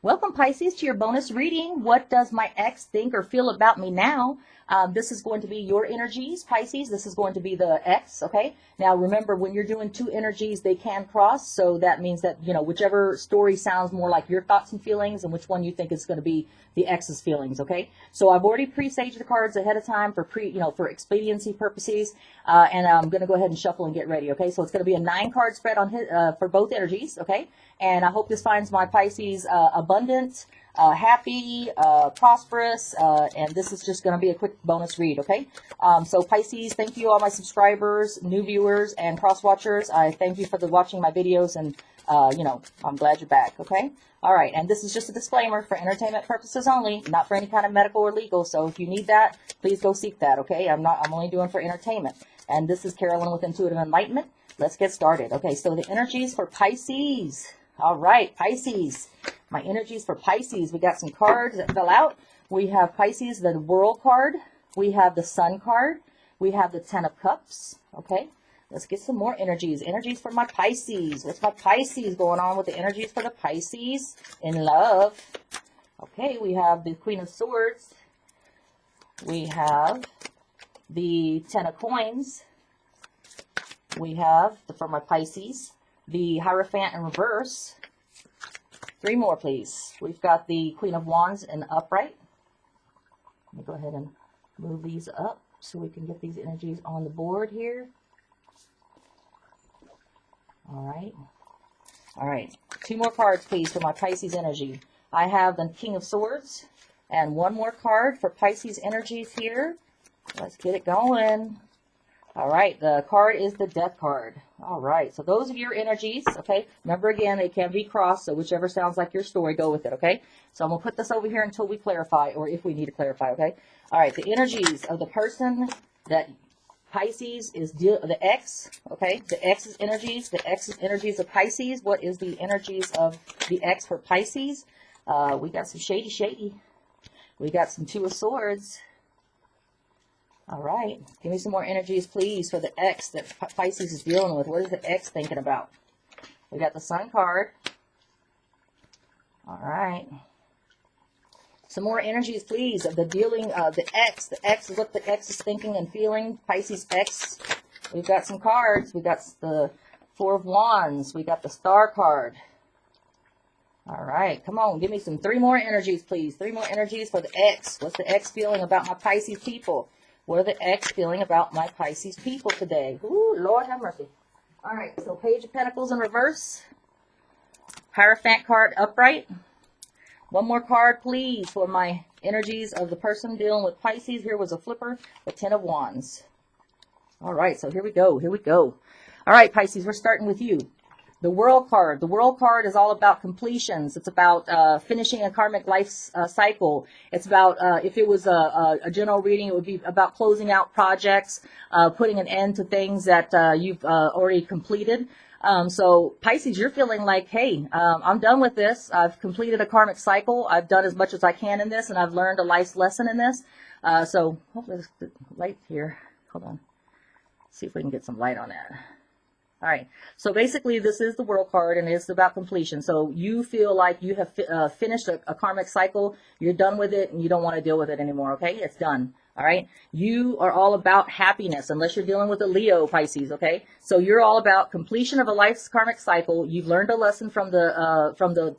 Welcome, Pisces, to your bonus reading. What does my ex think or feel about me now? This is going to be your energies, Pisces. This is going to be the ex, okay? Now, remember, when you're doing two energies, they can cross. So that means that, whichever story sounds more like your thoughts and feelings and which one you think is going to be the ex's feelings, okay? So I've already presaged the cards ahead of time for for expediency purposes. And I'm going to go ahead and shuffle and get ready, okay? So it's going to be a 9-card spread on for both energies, okay? And I hope this finds my Pisces abundant, happy, prosperous, and this is just going to be a quick bonus read, okay? So Pisces, thank you all my subscribers, new viewers, and cross-watchers. I thank you for watching my videos, and, I'm glad you're back, okay? All right, and this is just a disclaimer for entertainment purposes only, not for any kind of medical or legal, so if you need that, please go seek that, okay? I'm only doing for entertainment. And this is Carolyn with Intuitive Enlightenment. Let's get started. Okay, so the energies for Pisces. All right, Pisces. My energies for Pisces. We got some cards that fell out. We have Pisces, the World card. We have the Sun card. We have the 10 of Cups. Okay, let's get some more energies. Energies for my Pisces. What's my Pisces going on with the energies for the Pisces in love? Okay, we have the Queen of Swords. We have the 10 of Coins. We have, for my Pisces, the Hierophant in reverse. 3 more, please. We've got the Queen of Wands in upright. Let me go ahead and move these up so we can get these energies on the board here. All right. All right. 2 more cards, please, for my Pisces energy. I have the King of Swords and 1 more card for Pisces energies here. Let's get it going. All right, the card is the Death card. All right, so those are your energies, okay? Remember, again, they can be crossed, so whichever sounds like your story, go with it, okay? So I'm going to put this over here until we clarify, or if we need to clarify, okay? All right, the energies of the person that Pisces is, the X, okay? The X's energies of Pisces. What is the energies of the X for Pisces? We got some shady. We got some 2 of Swords. All right, give me some more energies, please, for the X that Pisces is dealing with. What is the X thinking about? We got the Sun card. All right. Some more energies, please, of the dealing of the X. The X is what the X is thinking and feeling. Pisces X. We've got some cards. We got the 4 of Wands. We got the Star card. All right, come on, give me 3 more energies, please. 3 more energies for the X. What's the X feeling about my Pisces people? What are the X feeling about my Pisces people today? Ooh, Lord have mercy. All right, so Page of Pentacles in reverse. Hierophant card upright. 1 more card, please, for my energies of the person dealing with Pisces. Here was a flipper, the 10 of Wands. All right, so here we go. All right, Pisces, we're starting with you. The World card. The World card is all about completions. It's about finishing a karmic life cycle. It's about, if it was a general reading, it would be about closing out projects, putting an end to things that you've already completed. So Pisces, you're feeling like, hey, I'm done with this. I've completed a karmic cycle. I've done as much as I can in this, and I've learned a life lesson in this. So hopefully there's the light here. Hold on. See if we can get some light on that. All right, so basically this is the World card, and it's about completion. So you feel like you have finished a karmic cycle, you're done with it, and you don't want to deal with it anymore, okay? It's done, all right? You are all about happiness, unless you're dealing with a Leo, Pisces, okay? So you're all about completion of a life's karmic cycle. You've learned a lesson from the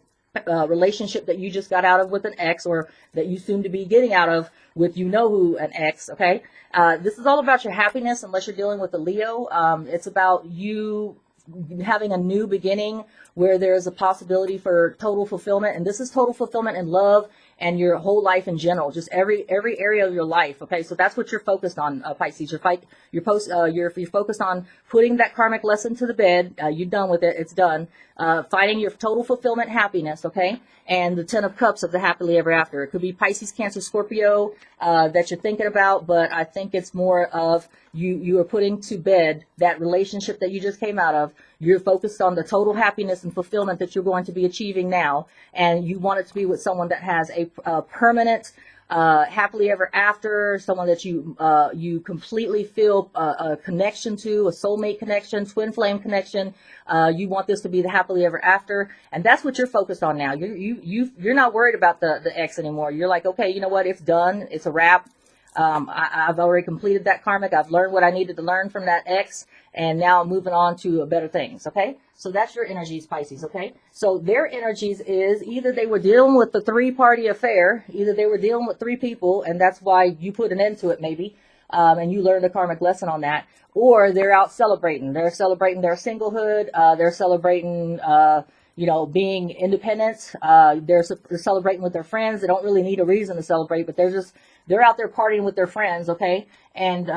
relationship that you just got out of with an ex, or that you soon to be getting out of with you-know-who, an ex, okay? This is all about your happiness, unless you're dealing with a Leo. It's about you having a new beginning where there's a possibility for total fulfillment. And this is total fulfillment in love and your whole life in general, just every area of your life. Okay, so that's what you're focused on, Pisces. You're focused on putting that karmic lesson to the bed. You're done with it. It's done. Finding your total fulfillment, happiness. Okay, and the 10 of Cups of the happily ever after. It could be Pisces, Cancer, Scorpio that you're thinking about, but I think it's more of you are putting to bed that relationship that you just came out of. You're focused on the total happiness and fulfillment that you're going to be achieving now, and you want it to be with someone that has a permanent happily ever after, someone that you completely feel a connection to, a soulmate connection, twin flame connection. You want this to be the happily ever after, and that's what you're focused on now. You're not worried about the ex anymore. You're like, okay, you know what? It's done. It's a wrap. I've already completed that karmic. I've learned what I needed to learn from that ex, and now I'm moving on to better things. Okay, so that's your energies, Pisces. Okay, so their energies is either they were dealing with the 3-party affair, either they were dealing with 3 people, and that's why you put an end to it, maybe, and you learned a karmic lesson on that, or they're out celebrating. They're celebrating their singlehood. They're celebrating, being independent. They're celebrating with their friends. They don't really need a reason to celebrate, but they're out there partying with their friends, okay? And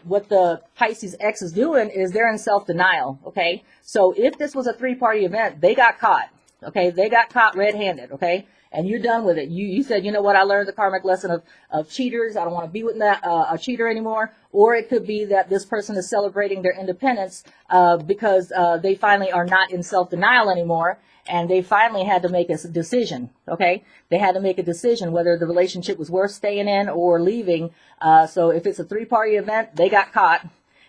what the Pisces X is doing is they're in self-denial, okay? So if this was a 3-party event, they got caught, okay? They got caught red-handed, okay? And you're done with it. You said, you know what, I learned the karmic lesson of cheaters. I don't want to be with a cheater anymore. Or it could be that this person is celebrating their independence because they finally are not in self-denial anymore. And they finally had to make a decision, okay? They had to make a decision whether the relationship was worth staying in or leaving. So if it's a 3-party event, they got caught.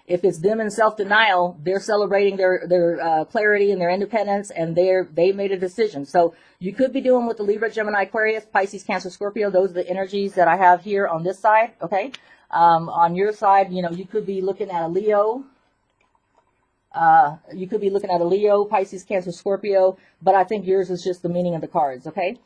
If it's them in self-denial, they're celebrating their clarity and their independence, and they made a decision. So you could be dealing with the Libra, Gemini, Aquarius, Pisces, Cancer, Scorpio. Those are the energies that I have here on this side, okay? On your side, you could be looking at a Leo. You could be looking at a Leo, Pisces, Cancer, Scorpio, but I think yours is just the meaning of the cards, okay?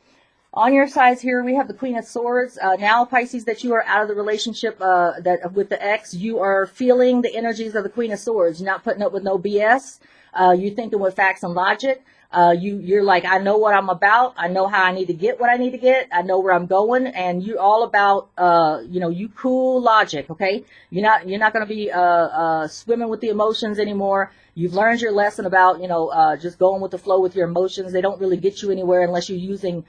On your sides here, we have the Queen of Swords. Now, Pisces, that you are out of the relationship with the ex, you are feeling the energies of the Queen of Swords. You're not putting up with no BS. You're thinking with facts and logic. You're like, I know what I'm about. I know how I need to get what I need to get. I know where I'm going. And you're all about, you cool logic, okay? You're not going to be swimming with the emotions anymore. You've learned your lesson about, just going with the flow with your emotions. They don't really get you anywhere unless you're using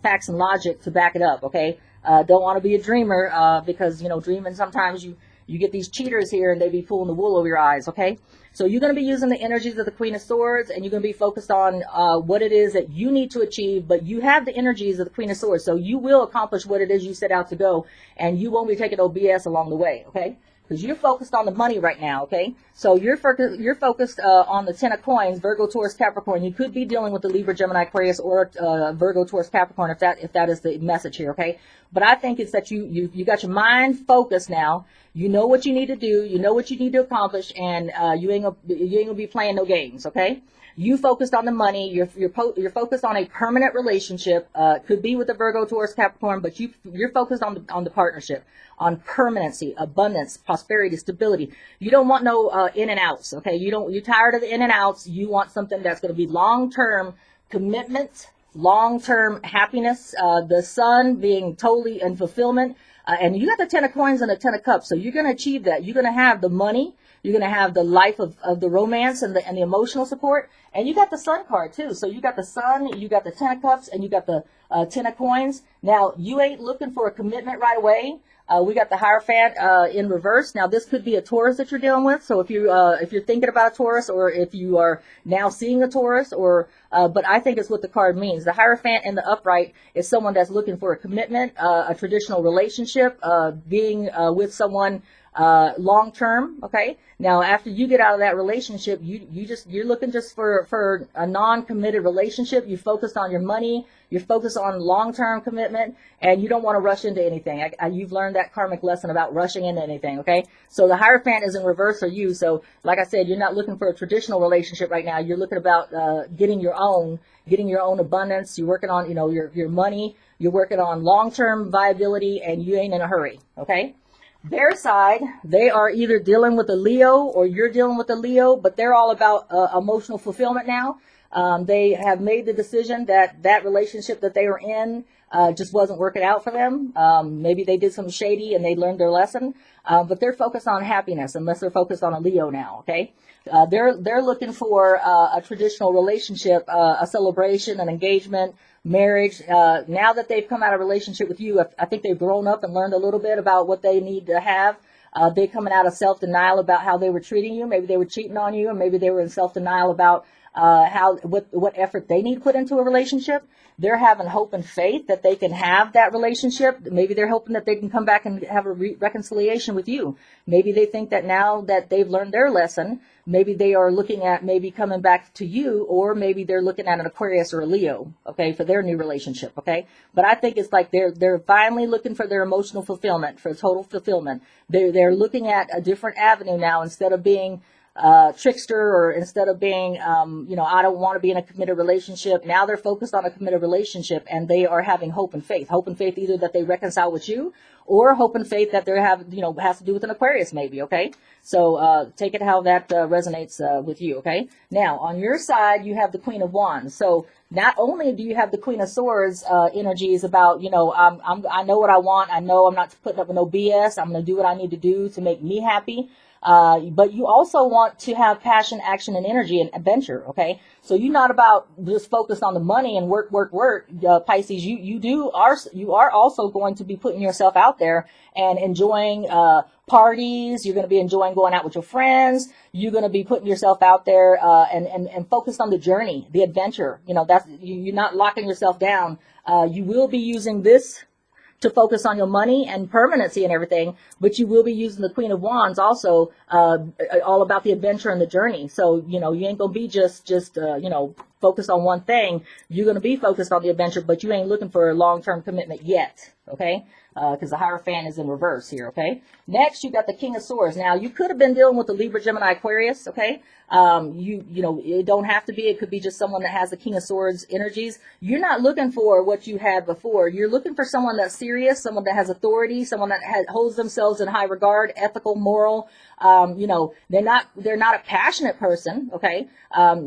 facts and logic to back it up, okay? Don't want to be a dreamer because, dreaming sometimes you get these cheaters here and they be pulling the wool over your eyes, okay? So you're going to be using the energies of the Queen of Swords, and you're going to be focused on what it is that you need to achieve, but you have the energies of the Queen of Swords, so you will accomplish what it is you set out to go, and you won't be taking no BS along the way, okay? Because you're focused on the money right now, okay? So you're focused on the 10 of coins, Virgo, Taurus, Capricorn. You could be dealing with the Libra, Gemini, Aquarius, or Virgo, Taurus, Capricorn, if that is the message here, okay? But I think it's that you got your mind focused now. You know what you need to do. You know what you need to accomplish, and you ain't gonna be playing no games, okay? You focused on the money. You're focused on a permanent relationship. Could be with the Virgo, Taurus, Capricorn, but you're focused on the partnership, on permanency, abundance, prosperity, stability. You don't want no in and outs. Okay, you're tired of the in and outs. You want something that's going to be long-term commitment, long-term happiness. The sun being totally in fulfillment. And you got the 10 of coins and the 10 of cups, so you're going to achieve that. You're going to have the money. You're going to have the life of the romance and the emotional support. And you got the sun card too. So you got the sun, you got the 10 of cups, and you got the 10 of coins. Now, you ain't looking for a commitment right away. We got the Hierophant in reverse. Now, this could be a Taurus that you're dealing with. So if you're thinking about a Taurus, or if you are now seeing a Taurus, but I think it's what the card means. The Hierophant in the upright is someone that's looking for a commitment, a traditional relationship, being with someone long term. Okay. Now, after you get out of that relationship, you're looking just for a non-committed relationship. You focused on your money. You're focused on long-term commitment, and you don't want to rush into anything. You've learned that karmic lesson about rushing into anything. Okay. So the Hierophant is in reverse for you. So, like I said, you're not looking for a traditional relationship right now. You're looking about getting your own abundance. You're working on your money. You're working on long-term viability, and you ain't in a hurry. Okay. Their side, they are either dealing with a Leo or you're dealing with a Leo, but they're all about emotional fulfillment now. They have made the decision that relationship that they were in just wasn't working out for them. Maybe they did something shady and they learned their lesson, but they're focused on happiness unless they're focused on a Leo now, okay? They're looking for a traditional relationship, a celebration, an engagement, marriage. Now that they've come out of relationship with you, I think they've grown up and learned a little bit about what they need to have. They're coming out of self-denial about how they were treating you. Maybe they were cheating on you, and maybe they were in self-denial about what effort they need to put into a relationship. They're having hope and faith that they can have that relationship. Maybe they're hoping that they can come back and have a reconciliation with you. Maybe they think that now that they've learned their lesson, maybe they are looking at maybe coming back to you, or maybe they're looking at an Aquarius or a Leo, okay, for their new relationship, okay? But I think it's like they're finally looking for their emotional fulfillment, for total fulfillment. They're looking at a different avenue now, instead of being trickster, or instead of being, I don't want to be in a committed relationship. Now they're focused on a committed relationship, and they are having hope and faith. Hope and faith either that they reconcile with you, or hope and faith that they have, has to do with an Aquarius maybe, okay? So take it how that resonates with you, okay? Now, on your side, you have the Queen of Wands. So not only do you have the Queen of Swords energies about, I know what I want. I know I'm not putting up with no BS. I'm going to do what I need to do to make me happy. But you also want to have passion, action, and energy and adventure, okay? So you're not about just focused on the money and work, Pisces. You are also going to be putting yourself out there and enjoying parties. You're going to be enjoying going out with your friends. You're going to be putting yourself out there and focused on the journey, the adventure. You're not locking yourself down. You will be using this to focus on your money and permanency and everything, but you will be using the Queen of Wands also, all about the adventure and the journey. So, you ain't gonna be just focused on one thing. You're gonna be focused on the adventure, but you ain't looking for a long-term commitment yet, okay? Because the Hierophant is in reverse here, okay? Next, you got the King of Swords. Now, you could have been dealing with the Libra, Gemini, Aquarius, okay? It don't have to be. It could be just someone that has the King of Swords energies. You're not looking for what you had before. You're looking for someone that's serious, someone that has authority, someone that holds themselves in high regard, ethical, moral. They're not a passionate person, okay?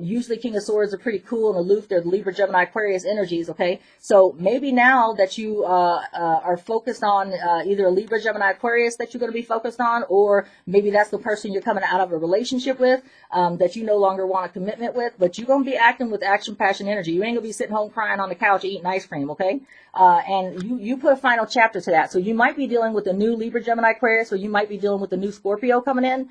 Usually King of Swords are pretty cool and aloof. They're the Libra, Gemini, Aquarius energies, okay? So maybe now that you are focused on either a Libra, Gemini, Aquarius that you're going to be focused on, or maybe that's the person you're coming out of a relationship with that you no longer want a commitment with, but you're going to be acting with action, passion, energy. You ain't going to be sitting home crying on the couch eating ice cream, okay? And you put a final chapter to that. So you might be dealing with a new Libra, Gemini, Aquarius, or you might be dealing with a new Scorpio coming in,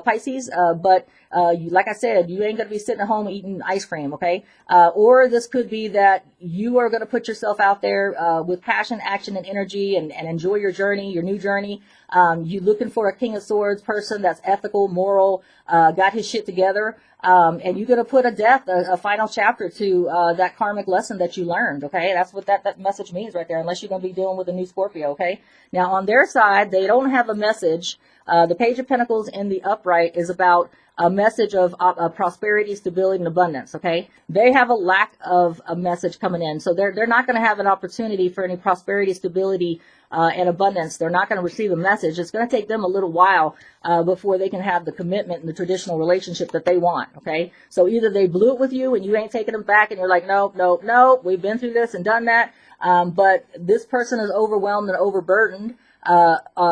Pisces, but like I said, you ain't going to be sitting at home eating ice cream, okay? Or this could be that you are going to put yourself out there with passion, action, and energy, and enjoy your journey, your new journey. You looking for a King of Swords person that's ethical, moral, got his shit together, and you're going to put a final chapter to that karmic lesson that you learned, okay? That's what that message means right there, unless you're going to be dealing with a new Scorpio, okay? Now, on their side, they don't have a message. The Page of Pentacles in the upright is about a message of prosperity, stability, and abundance, okay? They have a lack of a message coming in, so they're not going to have an opportunity for any prosperity, stability, and abundance. They're not going to receive a message. It's going to take them a little while before they can have the commitment and the traditional relationship that they want, okay? So either they blew it with you and you ain't taking them back and you're like, nope, we've been through this and done that, but this person is overwhelmed and overburdened,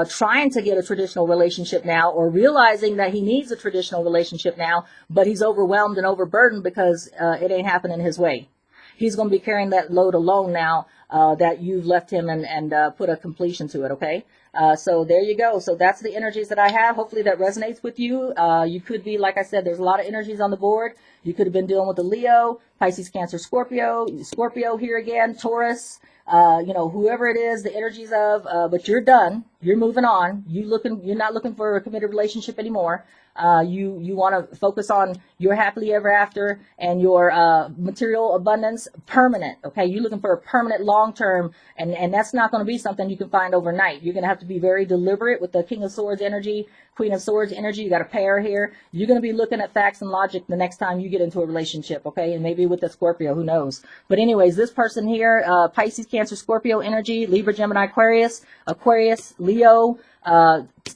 trying to get a traditional relationship now, or realizing that he needs a traditional relationship now, but he's overwhelmed and overburdened because it ain't happening his way. He's going to be carrying that load alone now that you've left him and put a completion to it, okay? So there you go. So that's the energies that I have. Hopefully that resonates with you. You could be, like I said, there's a lot of energies on the board. You could have been dealing with a Leo, Pisces, Cancer, Scorpio here again, Taurus, whoever it is, the energies of, but you're done. You're moving on. You're not looking for a committed relationship anymore. You want to focus on your happily ever after and your material abundance permanent. Okay, you're looking for a permanent, long term, and that's not going to be something you can find overnight. You're going to have to be very deliberate with the King of Swords energy, Queen of Swords energy. You got a pair here. You're going to be looking at facts and logic the next time you get into a relationship. Okay, and maybe with the Scorpio, who knows? But anyways, this person here, Pisces, Cancer, Scorpio energy, Libra, Gemini, Aquarius, Leo,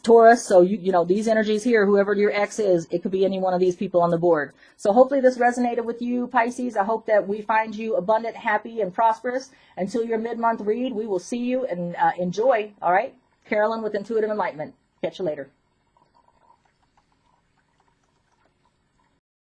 Taurus. So these energies here, whoever your ex is, it could be any one of these people on the board. So hopefully this resonated with you, Pisces. I hope that we find you abundant, happy, and prosperous. Until your mid-month read, we will see you and enjoy. All right, Carolyn with Intuitive Enlightenment. Catch you later.